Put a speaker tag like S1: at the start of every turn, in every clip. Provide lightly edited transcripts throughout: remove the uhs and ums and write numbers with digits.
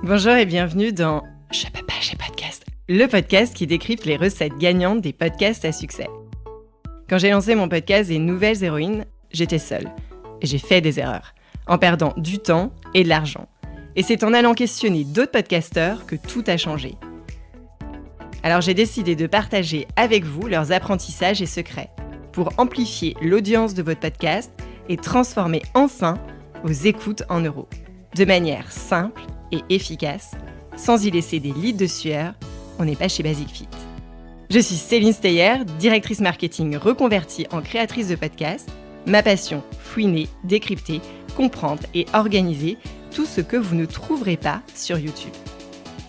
S1: Bonjour et bienvenue dans Je peux pas, j'ai podcast, le podcast qui décrypte les recettes gagnantes des podcasts à succès. Quand j'ai lancé mon podcast des Nouvelles Héroïnes, j'étais seule. Et j'ai fait des erreurs, en perdant du temps et de l'argent. Et c'est en allant questionner d'autres podcasteurs que tout a changé. Alors j'ai décidé de partager avec vous leurs apprentissages et secrets pour amplifier l'audience de votre podcast et transformer enfin vos écoutes en euros. De manière simple et efficace, sans y laisser des litres de sueur, on n'est pas chez Basic Fit. Je suis Céline Steyer, directrice marketing reconvertie en créatrice de podcast. Ma passion, fouiner, décrypter, comprendre et organiser tout ce que vous ne trouverez pas sur YouTube.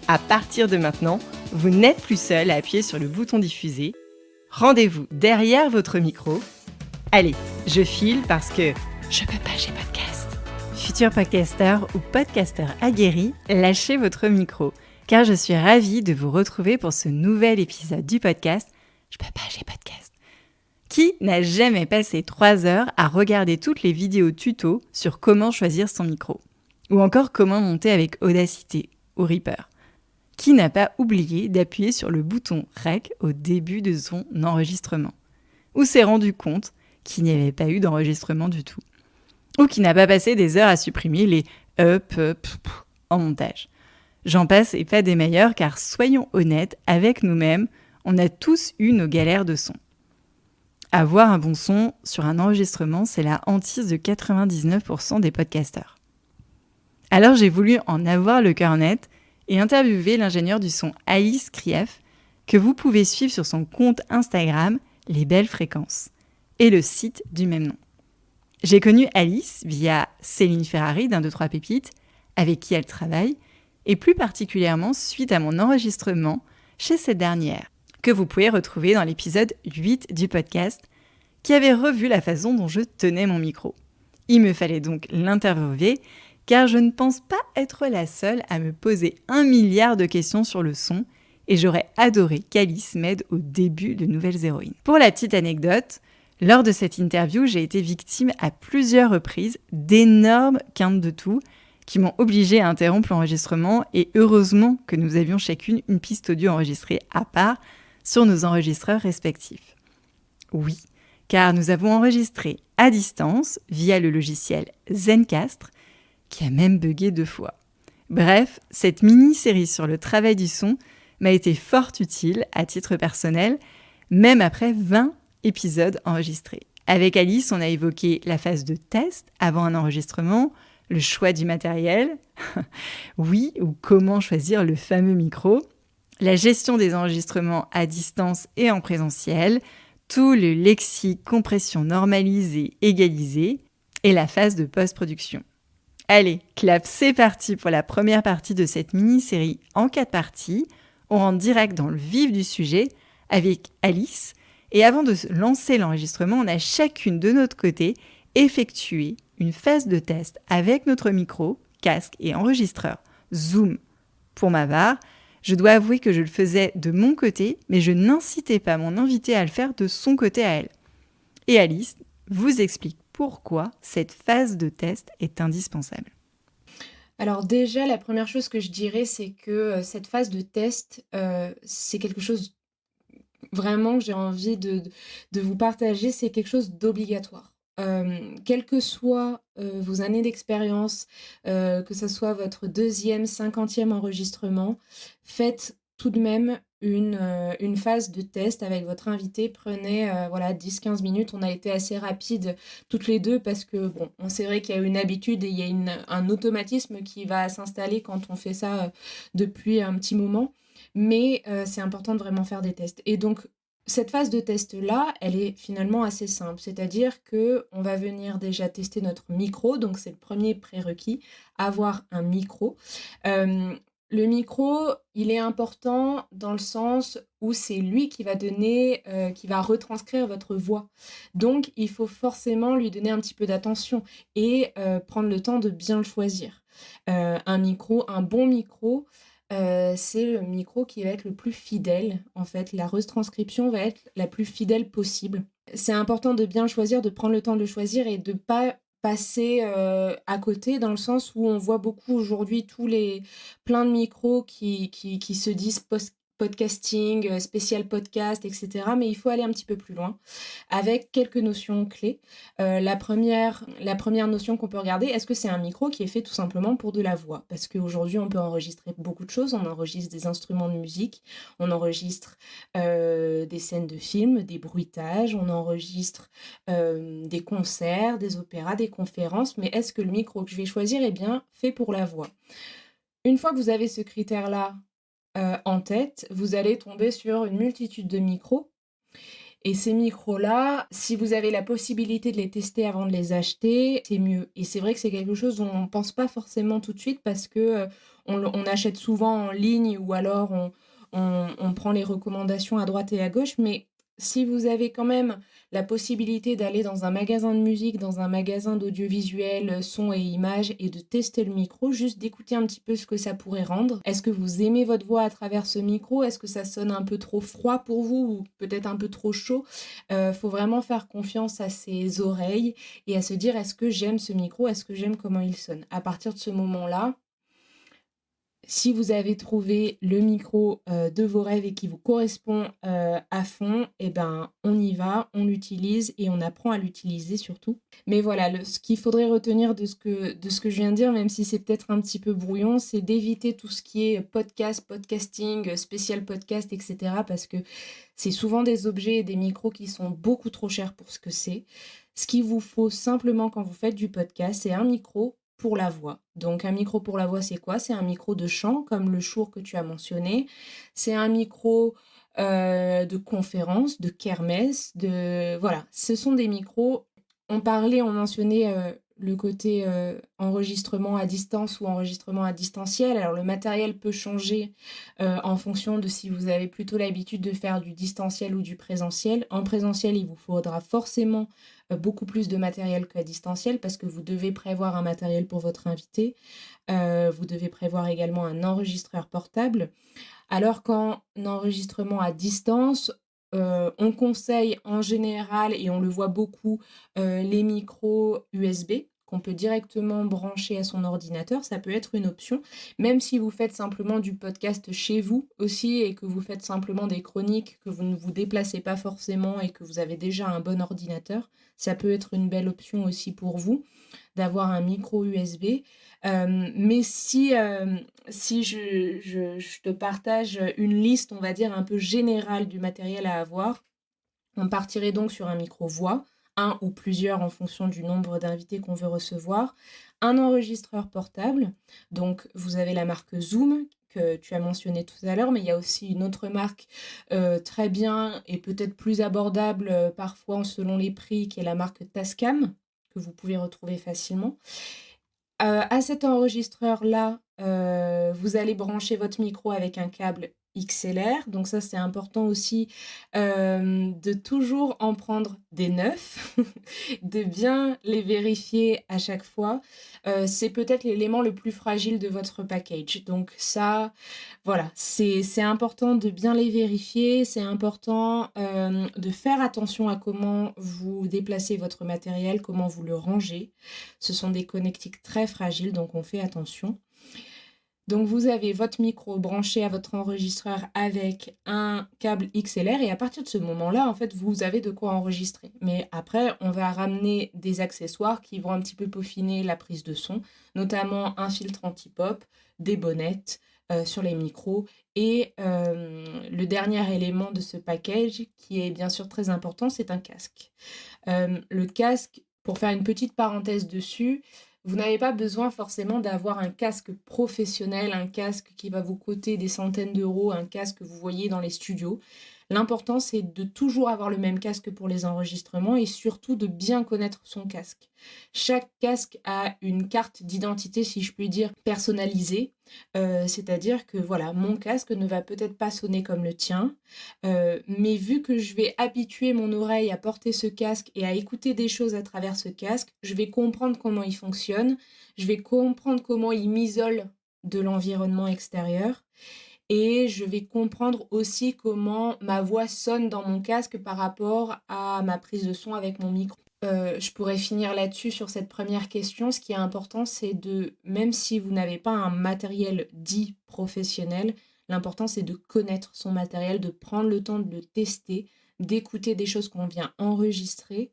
S1: À partir de maintenant, vous n'êtes plus seul à appuyer sur le bouton diffuser. Rendez-vous derrière votre micro. Allez, je file parce que je peux pas, j'ai podcast. Futurs podcasteurs ou podcasteurs aguerris, lâchez votre micro, car je suis ravie de vous retrouver pour ce nouvel épisode du podcast Je peux pas, j'ai podcast. Qui n'a jamais passé 3 heures à regarder toutes les vidéos tuto sur comment choisir son micro? Ou encore comment monter avec Audacity ou Reaper? Qui n'a pas oublié d'appuyer sur le bouton REC au début de son enregistrement? Ou s'est rendu compte qu'il n'y avait pas eu d'enregistrement du tout? Ou qui n'a pas passé des heures à supprimer les en montage? J'en passe et pas des meilleurs, car soyons honnêtes avec nous-mêmes, on a tous eu nos galères de son. Avoir un bon son sur un enregistrement, c'est la hantise de 99% des podcasteurs. Alors j'ai voulu en avoir le cœur net et interviewer l'ingénieure du son Alice Krief, que vous pouvez suivre sur son compte Instagram Les Belles Fréquences, et le site du même nom. J'ai connu Alice via Céline Ferrari d'un 2-3 Pépites, avec qui elle travaille, et plus particulièrement suite à mon enregistrement chez cette dernière, que vous pouvez retrouver dans l'épisode 8 du podcast, qui avait revu la façon dont je tenais mon micro. Il me fallait donc l'interviewer, car je ne pense pas être la seule à me poser 1 milliard de questions sur le son, et j'aurais adoré qu'Alice m'aide au début de Nouvelles Héroïnes. Pour la petite anecdote, lors de cette interview, j'ai été victime à plusieurs reprises d'énormes quintes de toux qui m'ont obligée à interrompre l'enregistrement, et heureusement que nous avions chacune une piste audio enregistrée à part sur nos enregistreurs respectifs. Oui, car nous avons enregistré à distance via le logiciel Zencastr, qui a même bugué 2 fois. Bref, cette mini-série sur le travail du son m'a été fort utile à titre personnel, même après 20 épisodes enregistrés. Avec Alice, on a évoqué la phase de test avant un enregistrement, le choix du matériel, oui, ou comment choisir le fameux micro, la gestion des enregistrements à distance et en présentiel, tout le lexique, compression normalisée, égalisée, et la phase de post-production. Allez, clap, c'est parti pour la première partie de cette mini-série en 4 parties. On rentre direct dans le vif du sujet avec Alice. Et avant de lancer l'enregistrement, on a chacune de notre côté effectué une phase de test avec notre micro, casque et enregistreur Zoom. Pour ma part, je dois avouer que je le faisais de mon côté, mais je n'incitais pas mon invité à le faire de son côté à elle. Et Alice vous explique pourquoi cette phase de test est indispensable.
S2: Alors déjà, la première chose que je dirais, c'est que cette phase de test, c'est quelque chose vraiment que j'ai envie de vous partager, c'est quelque chose d'obligatoire. Quelles que soient vos années d'expérience, que ça soit votre 2e, 50e enregistrement, faites tout de même une phase de test avec votre invité. Prenez voilà 10-15 minutes. On a été assez rapides toutes les deux parce que bon, c'est vrai qu'il y a une habitude et il y a un automatisme qui va s'installer quand on fait ça depuis un petit moment. Mais c'est important de vraiment faire des tests. Et donc, cette phase de test-là, elle est finalement assez simple. C'est-à-dire qu'on va venir déjà tester notre micro. Donc, c'est le premier prérequis, avoir un micro. Le micro, il est important dans le sens où c'est lui qui va donner, qui va retranscrire votre voix. Donc, il faut forcément lui donner un petit peu d'attention et prendre le temps de bien le choisir. Un bon micro, c'est le micro qui va être le plus fidèle. En fait, la retranscription va être la plus fidèle possible. C'est important de bien le choisir, de prendre le temps de le choisir et de pas passer, à côté dans le sens où on voit beaucoup aujourd'hui plein de micros qui se disent podcasting, spécial podcast et cetera, mais il faut aller un petit peu plus loin avec quelques notions clés. La première notion qu'on peut regarder, est-ce que c'est un micro qui est fait tout simplement pour de la voix? Parce qu'aujourd'hui, on peut enregistrer beaucoup de choses. On enregistre des instruments de musique, on enregistre, des scènes de films, des bruitages, on enregistre, des concerts, des opéras, des conférences. Mais est-ce que le micro que je vais choisir est bien fait pour la voix? Une fois que vous avez ce critère-là, en tête, vous allez tomber sur une multitude de micros et ces micros-là, si vous avez la possibilité de les tester avant de les acheter, c'est mieux. Et c'est vrai que c'est quelque chose dont on pense pas forcément tout de suite parce que, on achète souvent en ligne ou alors on prend les recommandations à droite et à gauche. Mais si vous avez quand même la possibilité d'aller dans un magasin de musique, dans un magasin d'audiovisuel, son et images et de tester le micro, juste d'écouter un petit peu ce que ça pourrait rendre. Est-ce que vous aimez votre voix à travers ce micro? Est-ce que ça sonne un peu trop froid pour vous ou peut-être un peu trop chaud? Faut vraiment faire confiance à ses oreilles et à se dire: «Est-ce que j'aime ce micro? Est-ce que j'aime comment il sonne?» À partir de ce moment-là, si vous avez trouvé le micro, de vos rêves et qui vous correspond, à fond, et ben, on y va, on l'utilise et on apprend à l'utiliser surtout. Mais voilà, ce qu'il faudrait retenir de ce que je viens de dire, même si c'est peut-être un petit peu brouillon, c'est d'éviter tout ce qui est podcast, podcasting, spécial podcast et cetera parce que c'est souvent des objets et des micros qui sont beaucoup trop chers pour ce que c'est. Ce qu'il vous faut simplement quand vous faites du podcast, c'est un micro pour la voix. Donc un micro pour la voix, c'est quoi? C'est un micro de chant, comme le Shure que tu as mentionné. C'est un micro, de conférence, de kermesse, voilà, ce sont des micros. On mentionnait, le côté, enregistrement à distance ou enregistrement à distanciel. Alors le matériel peut changer, en fonction de si vous avez plutôt l'habitude de faire du distanciel ou du présentiel. En présentiel, il vous faudra forcément, beaucoup plus de matériel qu'à distanciel parce que vous devez prévoir un matériel pour votre invité. Vous devez prévoir également un enregistreur portable. Alors qu'en enregistrement à distance, on conseille en général et on le voit beaucoup, les micros USB qu'on peut directement brancher à son ordinateur. Ça peut être une option, même si vous faites simplement du podcast chez vous aussi et que vous faites simplement des chroniques, que vous ne vous déplacez pas forcément et que vous avez déjà un bon ordinateur, ça peut être une belle option aussi pour vous d'avoir un micro USB. Mais si je te partage une liste, on va dire, un peu générale du matériel à avoir, on partirait donc sur un micro-voix, un ou plusieurs en fonction du nombre d'invités qu'on veut recevoir, un enregistreur portable, donc vous avez la marque Zoom que tu as mentionné tout à l'heure, mais il y a aussi une autre marque très bien et peut-être plus abordable parfois selon les prix, qui est la marque Tascam, que vous pouvez retrouver facilement. À cet enregistreur-là, vous allez brancher votre micro avec un câble XLR. Donc ça, c'est important aussi, de toujours en prendre des neufs, de bien les vérifier à chaque fois. C'est peut-être l'élément le plus fragile de votre package. Donc ça, voilà, c'est important de bien les vérifier. C'est important, de faire attention à comment vous déplacez votre matériel, comment vous le rangez. Ce sont des connectiques très fragiles, donc on fait attention. Donc vous avez votre micro branché à votre enregistreur avec un câble XLR et à partir de ce moment-là, en fait, vous avez de quoi enregistrer. Mais après, on va ramener des accessoires qui vont un petit peu peaufiner la prise de son, notamment un filtre anti-pop, des bonnettes sur les micros et le dernier élément de ce package qui est bien sûr très important, c'est un casque. Le casque, pour faire une petite parenthèse dessus, vous n'avez pas besoin forcément d'avoir un casque professionnel, un casque qui va vous coûter des centaines d'euros, un casque que vous voyez dans les studios. L'important, c'est de toujours avoir le même casque pour les enregistrements et surtout de bien connaître son casque. Chaque casque a une carte d'identité, si je puis dire, personnalisée. C'est-à-dire que voilà, mon casque ne va peut-être pas sonner comme le tien, mais vu que je vais habituer mon oreille à porter ce casque et à écouter des choses à travers ce casque, je vais comprendre comment il fonctionne, je vais comprendre comment il m'isole de l'environnement extérieur et je vais comprendre aussi comment ma voix sonne dans mon casque par rapport à ma prise de son avec mon micro. Je pourrais finir là-dessus sur cette première question. Ce qui est important, c'est même si vous n'avez pas un matériel dit professionnel, l'important c'est de connaître son matériel, de prendre le temps de le tester, d'écouter des choses qu'on vient enregistrer.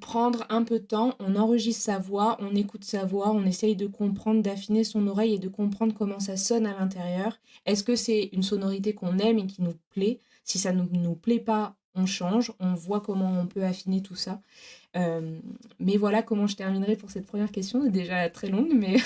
S2: Prendre un peu de temps, on enregistre sa voix, on écoute sa voix, on essaye de comprendre, d'affiner son oreille et de comprendre comment ça sonne à l'intérieur. Est-ce que c'est une sonorité qu'on aime et qui nous plaît? Si ça ne nous plaît pas, on change, on voit comment on peut affiner tout ça. Mais voilà comment je terminerai pour cette première question, c'est déjà très longue, mais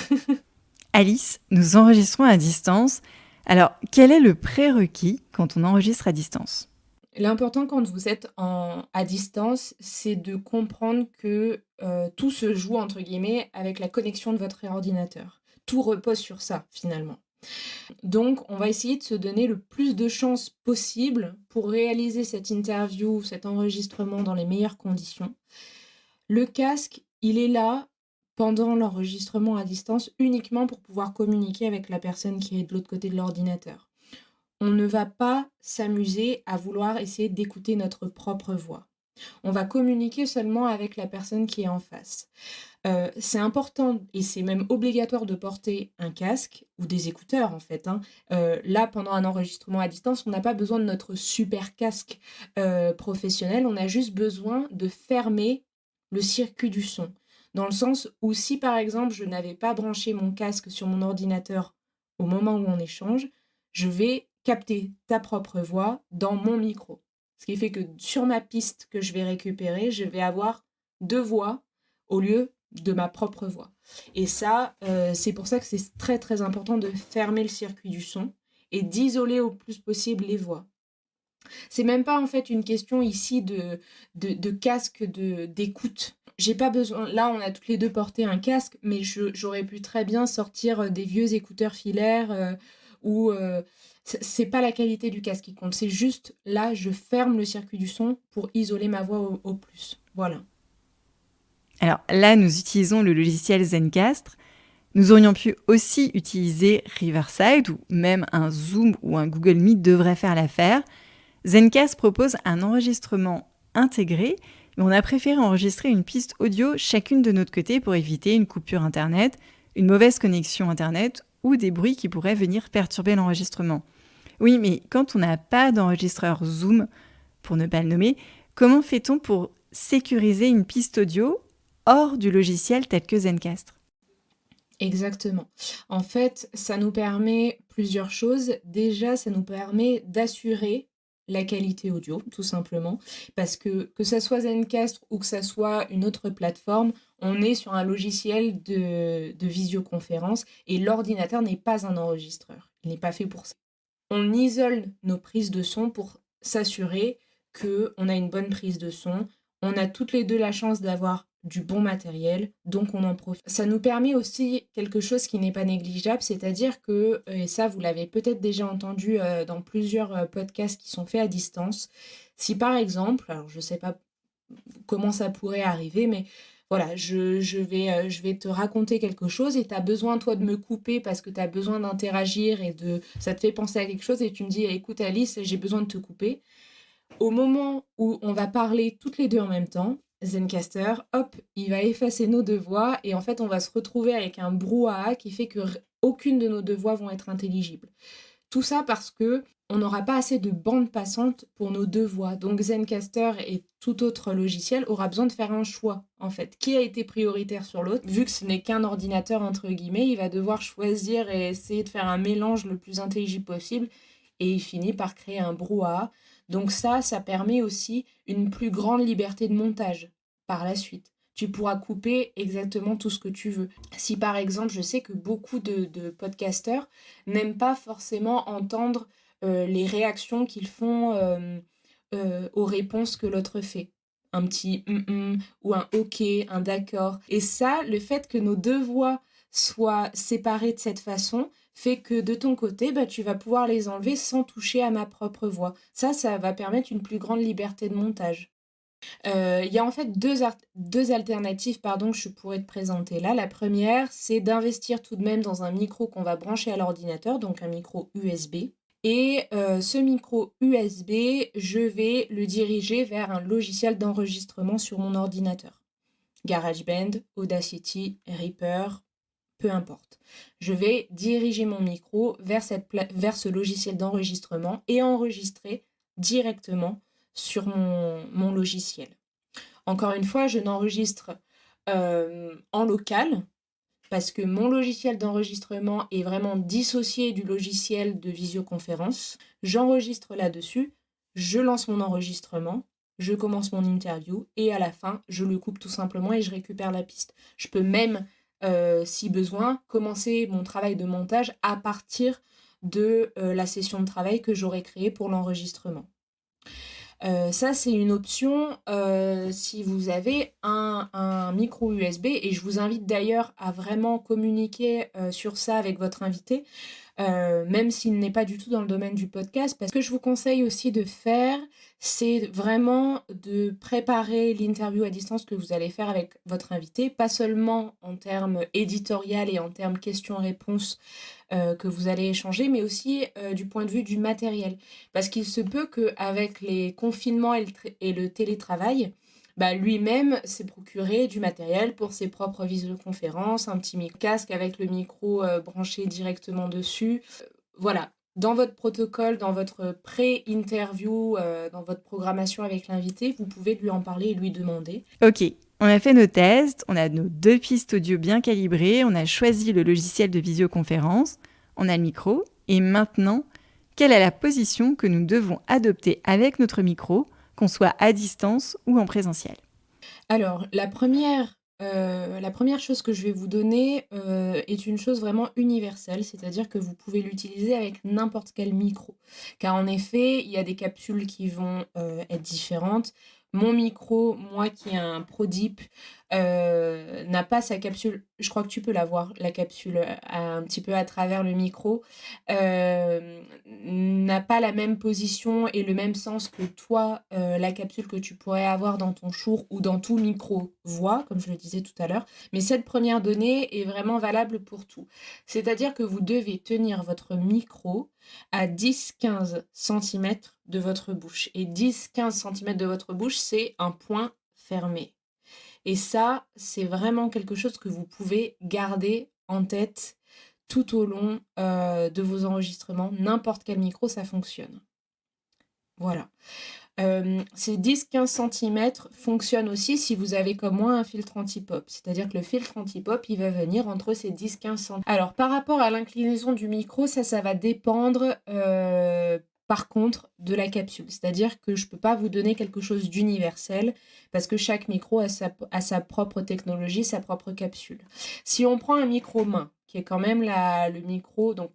S1: Alice, nous enregistrons à distance. Alors, quel est le prérequis quand on enregistre à distance?
S2: l'important quand vous êtes à distance, c'est de comprendre que tout se joue, entre guillemets, avec la connexion de votre ordinateur. Tout repose sur ça, finalement. Donc, on va essayer de se donner le plus de chances possible pour réaliser cette interview, cet enregistrement dans les meilleures conditions. Le casque, il est là pendant l'enregistrement à distance uniquement pour pouvoir communiquer avec la personne qui est de l'autre côté de l'ordinateur. On ne va pas s'amuser à vouloir essayer d'écouter notre propre voix. On va communiquer seulement avec la personne qui est en face. C'est important et c'est même obligatoire de porter un casque ou des écouteurs en fait, hein. Là, pendant un enregistrement à distance, on n'a pas besoin de notre super casque, professionnel, on a juste besoin de fermer le circuit du son. Dans le sens où si, par exemple, je n'avais pas branché mon casque sur mon ordinateur au moment où on échange, je vais capter ta propre voix dans mon micro. Ce qui fait que sur ma piste que je vais récupérer, je vais avoir 2 voix au lieu de ma propre voix. Et ça, c'est pour ça que c'est très, très important de fermer le circuit du son et d'isoler au plus possible les voix. C'est même pas en fait une question ici de casque d'écoute. J'ai pas besoin. Là, on a toutes les deux porté un casque, mais j'aurais pu très bien sortir des vieux écouteurs filaires ou c'est pas la qualité du casque qui compte. C'est juste là, je ferme le circuit du son pour isoler ma voix au plus. Voilà.
S1: Alors là, nous utilisons le logiciel Zencastr. Nous aurions pu aussi utiliser Riverside ou même un Zoom ou un Google Meet devrait faire l'affaire. Zencastr propose un enregistrement intégré, mais on a préféré enregistrer une piste audio chacune de notre côté pour éviter une coupure Internet, une mauvaise connexion Internet ou des bruits qui pourraient venir perturber l'enregistrement. Oui, mais quand on n'a pas d'enregistreur Zoom, pour ne pas le nommer, comment fait-on pour sécuriser une piste audio hors du logiciel tel que Zencastr?
S2: Exactement. En fait, ça nous permet plusieurs choses. Déjà, ça nous permet d'assurer la qualité audio, tout simplement, parce que ça soit Zencastr ou que ça soit une autre plateforme, on est sur un logiciel de visioconférence et l'ordinateur n'est pas un enregistreur. Il n'est pas fait pour ça. On isole nos prises de son pour s'assurer qu'on a une bonne prise de son. On a toutes les deux la chance d'avoir du bon matériel, donc on en profite. Ça nous permet aussi quelque chose qui n'est pas négligeable, c'est-à-dire que, et ça vous l'avez peut-être déjà entendu dans plusieurs podcasts qui sont faits à distance, si par exemple, alors je ne sais pas comment ça pourrait arriver, mais voilà, je vais te raconter quelque chose et tu as besoin, toi, de me couper parce que tu as besoin d'interagir et ça te fait penser à quelque chose et tu me dis, écoute Alice, j'ai besoin de te couper. Au moment où on va parler toutes les deux en même temps, Zencaster, hop, il va effacer nos deux voix et en fait, on va se retrouver avec un brouhaha qui fait que aucune de nos deux voix vont être intelligibles. Tout ça parce que on n'aura pas assez de bande passante pour nos deux voix. Donc Zencastr et tout autre logiciel aura besoin de faire un choix, en fait. Qui a été prioritaire sur l'autre? Vu que ce n'est qu'un ordinateur, entre guillemets, il va devoir choisir et essayer de faire un mélange le plus intelligible possible et il finit par créer un brouhaha. Donc ça permet aussi une plus grande liberté de montage par la suite. Tu pourras couper exactement tout ce que tu veux. Si par exemple, je sais que beaucoup de podcasteurs n'aiment pas forcément entendre les réactions qu'ils font aux réponses que l'autre fait. Un petit ou un ok, un d'accord. Et ça, le fait que nos deux voix soient séparées de cette façon fait que de ton côté, bah, tu vas pouvoir les enlever sans toucher à ma propre voix. Ça va permettre une plus grande liberté de montage. Il y a en fait deux alternatives pardon, que je pourrais te présenter là. La première, c'est d'investir tout de même dans un micro qu'on va brancher à l'ordinateur, donc un micro USB. Et ce micro USB, je vais le diriger vers un logiciel d'enregistrement sur mon ordinateur. GarageBand, Audacity, Reaper, peu importe. Je vais diriger mon micro vers ce logiciel d'enregistrement et enregistrer directement sur mon logiciel. Encore une fois, je n'enregistre en local parce que mon logiciel d'enregistrement est vraiment dissocié du logiciel de visioconférence. J'enregistre là-dessus, je lance mon enregistrement, je commence mon interview et à la fin, je le coupe tout simplement et je récupère la piste. Je peux même, si besoin, commencer mon travail de montage à partir de la session de travail que j'aurai créée pour l'enregistrement. Ça, c'est une option si vous avez un micro USB et je vous invite d'ailleurs à vraiment communiquer sur ça avec votre invité, même s'il n'est pas du tout dans le domaine du podcast. Parce que je vous conseille aussi de faire, c'est vraiment de préparer l'interview à distance que vous allez faire avec votre invité, pas seulement en termes éditorial et en termes questions-réponses que vous allez échanger, mais aussi du point de vue du matériel. Parce qu'il se peut qu'avec les confinements et le télétravail, bah, lui-même s'est procuré du matériel pour ses propres visioconférences, un petit casque avec le micro branché directement dessus. Voilà, dans votre protocole, dans votre pré-interview, dans votre programmation avec l'invité, vous pouvez lui en parler et lui demander.
S1: Ok, on a fait nos tests, on a nos 2 pistes audio bien calibrées, on a choisi le logiciel de visioconférence, on a le micro, et maintenant, quelle est la position que nous devons adopter avec notre micro, qu'on soit à distance ou en présentiel ?
S2: Alors, la première chose que je vais vous donner est une chose vraiment universelle, c'est-à-dire que vous pouvez l'utiliser avec n'importe quel micro. Car en effet, il y a des capsules qui vont être différentes. Mon micro, moi qui ai un ProDeep, n'a pas sa capsule. Je crois que tu peux la voir, la capsule, un petit peu à travers le micro. N'a pas la même position et le même sens que toi, la capsule que tu pourrais avoir dans ton Shure ou dans tout micro-voix, comme je le disais tout à l'heure. Mais cette première donnée est vraiment valable pour tout. C'est-à-dire que vous devez tenir votre micro à 10-15 cm de votre bouche. Et 10-15 cm de votre bouche, c'est un point fermé. Et ça, c'est vraiment quelque chose que vous pouvez garder en tête tout au long de vos enregistrements. N'importe quel micro, ça fonctionne. Voilà. Ces 10-15 cm fonctionnent aussi si vous avez comme moi un filtre anti-pop. C'est-à-dire que le filtre anti-pop, il va venir entre ces 10-15 cm. Alors, par rapport à l'inclinaison du micro, ça va dépendre par contre de la capsule. C'est-à-dire que je ne peux pas vous donner quelque chose d'universel parce que chaque micro a sa propre technologie, sa propre capsule. Si on prend un micro main, qui est quand même le micro, donc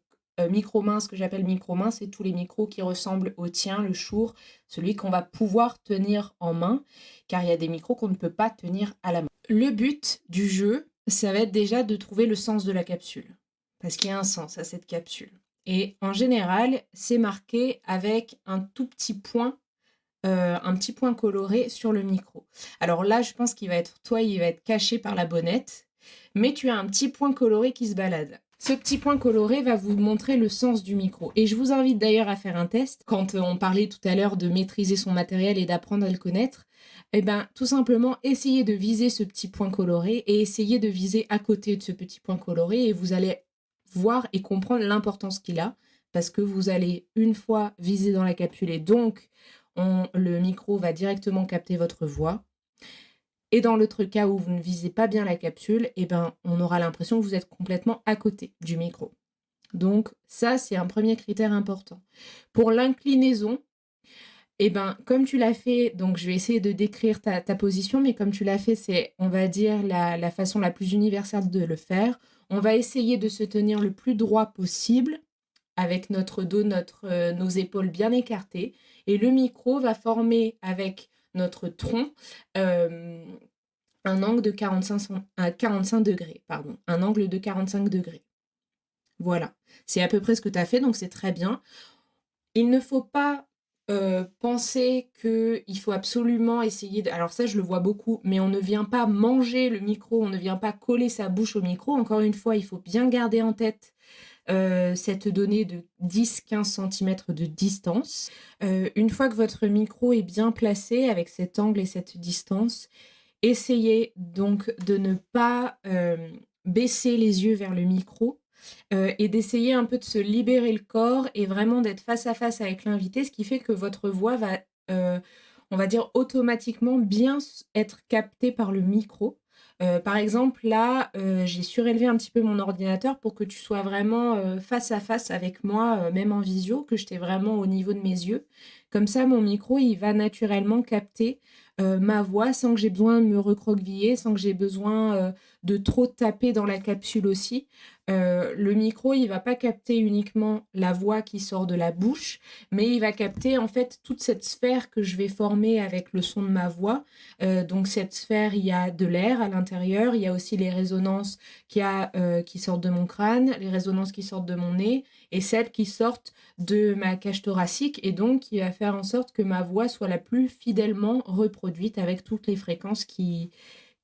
S2: micro main, ce que j'appelle micro main, c'est tous les micros qui ressemblent au tien, le Shure, celui qu'on va pouvoir tenir en main, car il y a des micros qu'on ne peut pas tenir à la main. Le but du jeu, ça va être déjà de trouver le sens de la capsule, parce qu'il y a un sens à cette capsule. Et en général, c'est marqué avec un tout petit point, un petit point coloré sur le micro. Alors là, je pense qu'il va être caché par la bonnette, mais tu as un petit point coloré qui se balade. Ce petit point coloré va vous montrer le sens du micro. Et je vous invite d'ailleurs à faire un test. Quand on parlait tout à l'heure de maîtriser son matériel et d'apprendre à le connaître, eh ben, tout simplement, essayez de viser ce petit point coloré et essayez de viser à côté de ce petit point coloré et vous allez voir et comprendre l'importance qu'il a parce que vous allez une fois viser dans la capsule et donc le micro va directement capter votre voix. Et dans l'autre cas où vous ne visez pas bien la capsule, eh ben, on aura l'impression que vous êtes complètement à côté du micro. Donc ça, c'est un premier critère important. Pour l'inclinaison, eh ben, comme tu l'as fait, donc je vais essayer de décrire ta position, mais comme tu l'as fait, c'est, on va dire, la façon la plus universelle de le faire. On va essayer de se tenir le plus droit possible, avec notre dos, nos épaules bien écartées, et le micro va former avec notre tronc un angle de 45 degrés. Pardon, un angle de 45 degrés. Voilà, c'est à peu près ce que tu as fait, donc c'est très bien. Il ne faut pas penser qu'il faut absolument essayer de... Alors ça, je le vois beaucoup, mais on ne vient pas manger le micro, on ne vient pas coller sa bouche au micro. Encore une fois, il faut bien garder en tête cette donnée de 10-15 cm de distance. Une fois que votre micro est bien placé avec cet angle et cette distance, essayez donc de ne pas baisser les yeux vers le micro et d'essayer un peu de se libérer le corps et vraiment d'être face à face avec l'invité, ce qui fait que votre voix va, on va dire, automatiquement bien être captée par le micro. Par exemple, là, j'ai surélevé un petit peu mon ordinateur pour que tu sois vraiment face à face avec moi, même en visio, que je t'ai vraiment au niveau de mes yeux. Comme ça, mon micro, il va naturellement capter ma voix sans que j'ai besoin de me recroqueviller, sans que j'ai besoin de trop taper dans la capsule aussi. Le micro, il va pas capter uniquement la voix qui sort de la bouche, mais il va capter en fait toute cette sphère que je vais former avec le son de ma voix. Donc cette sphère, il y a de l'air à l'intérieur, il y a aussi les résonances qui sortent de mon crâne, les résonances qui sortent de mon nez et celles qui sortent de ma cage thoracique et donc qui va faire en sorte que ma voix soit la plus fidèlement reproduite avec toutes les fréquences qui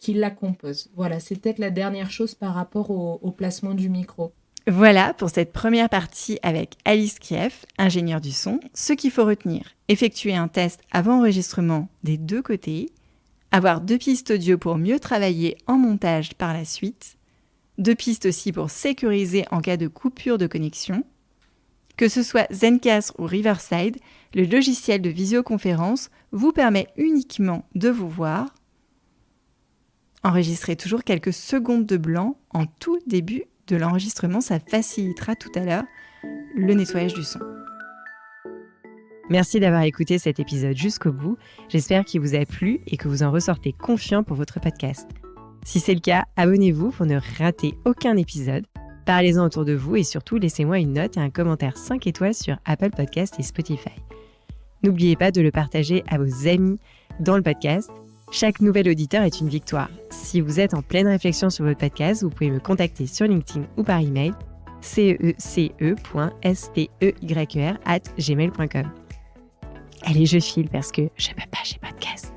S2: la composent. Voilà, c'est peut-être la dernière chose par rapport au placement du micro.
S1: Voilà pour cette première partie avec Alice Krief, ingénieure du son. Ce qu'il faut retenir, effectuer un test avant enregistrement des deux côtés, avoir 2 pistes audio pour mieux travailler en montage par la suite, 2 pistes aussi pour sécuriser en cas de coupure de connexion. Que ce soit Zencastr ou Riverside, le logiciel de visioconférence vous permet uniquement de vous voir. Enregistrez toujours quelques secondes de blanc en tout début de l'enregistrement, ça facilitera tout à l'heure le nettoyage du son. Merci d'avoir écouté cet épisode jusqu'au bout. J'espère qu'il vous a plu et que vous en ressortez confiant pour votre podcast. Si c'est le cas, abonnez-vous pour ne rater aucun épisode. Parlez-en autour de vous et surtout laissez-moi une note et un commentaire 5 étoiles sur Apple Podcasts et Spotify. N'oubliez pas de le partager à vos amis dans le podcast. Chaque nouvel auditeur est une victoire. Si vous êtes en pleine réflexion sur votre podcast, vous pouvez me contacter sur LinkedIn ou par email cece.steyr@gmail.com. Allez, je file parce que je peux pas, j'ai podcast.